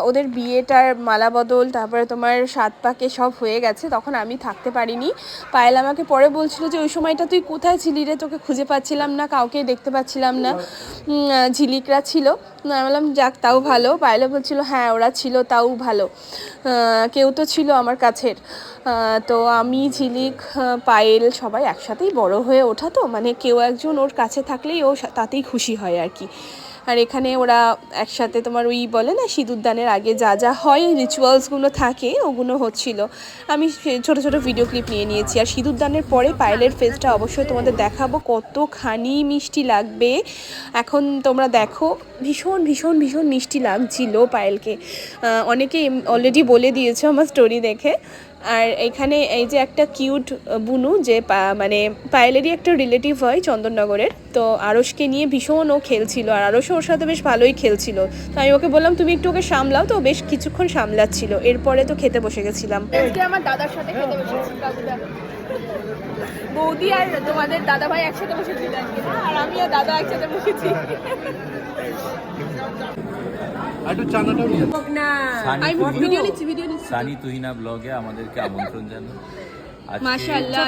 ওদের বিয়েটার মালা বদল, তারপরে তোমার 7 পাকে সব হয়ে গেছে, তখন আমি থাকতে পারিনি। পায়েল আমাকে পরে বলছিল যে ওই সময়টা তুই কোথায় ছিলি রে, তোকে খুঁজে পাচ্ছিলাম না, কাউকে দেখতে পাচ্ছিলাম না, ঝিলিকরা ছিল। আমি বললাম যাক তাও ভালো। পায়েলও বলছিল হ্যাঁ ওরা ছিল তাও ভালো, কেউ তো ছিল আমার কাছের। তো আমি, ঝিলিক, পায়েল সবাই একসাথেই বড় হয়ে ওঠা, তো মানে কেউ একজন ওর কাছে থাকলেই ও তাতেই খুশি হয় আর কি। আর এখানে ওরা একসাথে তোমার ওই বলে না সিঁদুরদানের আগে যা যা হয় রিচুয়ালসগুলো থাকে ওগুলো হচ্ছিল। আমি ছোটো ছোটো ভিডিও ক্লিপ নিয়ে নিয়েছি। আর সিঁদুরদানের পরে পায়েলের ফেসটা অবশ্যই তোমাদের দেখাবো, কতখানি মিষ্টি লাগবে এখন তোমরা দেখো। ভীষণ ভীষণ ভীষণ মিষ্টি লাগছিল পায়েলকে, অনেকে অলরেডি বলে দিয়েছো আমার স্টোরি দেখে। আর এখানে এই যে একটা কিউট বুনু, যে মানে পায়েলেরই একটা রিলেটিভ হয় চন্দননগরের, তো আরশকে নিয়ে ভীষণ ও খেলছিল, আর আরশও ওর সাথে বেশ ভালোই খেলছিল। তো আমি ওকে বললাম তুমি একটু ওকে সামলাও, তো বেশ কিছুক্ষণ সামলাচ্ছিল। এরপরে তো খেতে বসে গেছিলাম। আজকে আমার দাদার সাথে খেতে বসেছি, বৌদি আর তোমাদের দাদা ভাই একসাথে বসেছি আর আমি আর দাদা একসাথে বসেছি। সানি তুহিনা ব্লগে আমাদেরকে আমন্ত্রণ জানাই। মাশাআল্লাহ,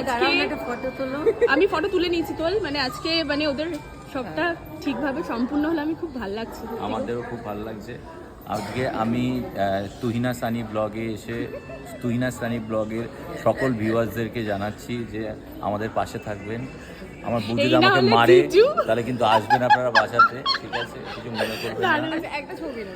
আমি ফটো তুলে নিয়েছি মানে আজকে মানে ওদের সবটা ঠিকভাবে সম্পূর্ণ হলো, আমি খুব ভালো লাগছে। আমাদেরও খুব ভালো লাগছে। আজকে আমি তুহিনা সানি ব্লগে এসে তুহিনা সানি ব্লগের সকল ভিউয়ার্সদেরকে জানাচ্ছি যে আমাদের পাশে থাকবেন। আমার বউ যদি আমাকে মারে তাহলে কিন্তু আসবেন আপনারা বাসাতে, ঠিক আছে? কিছু মনে করবেন না।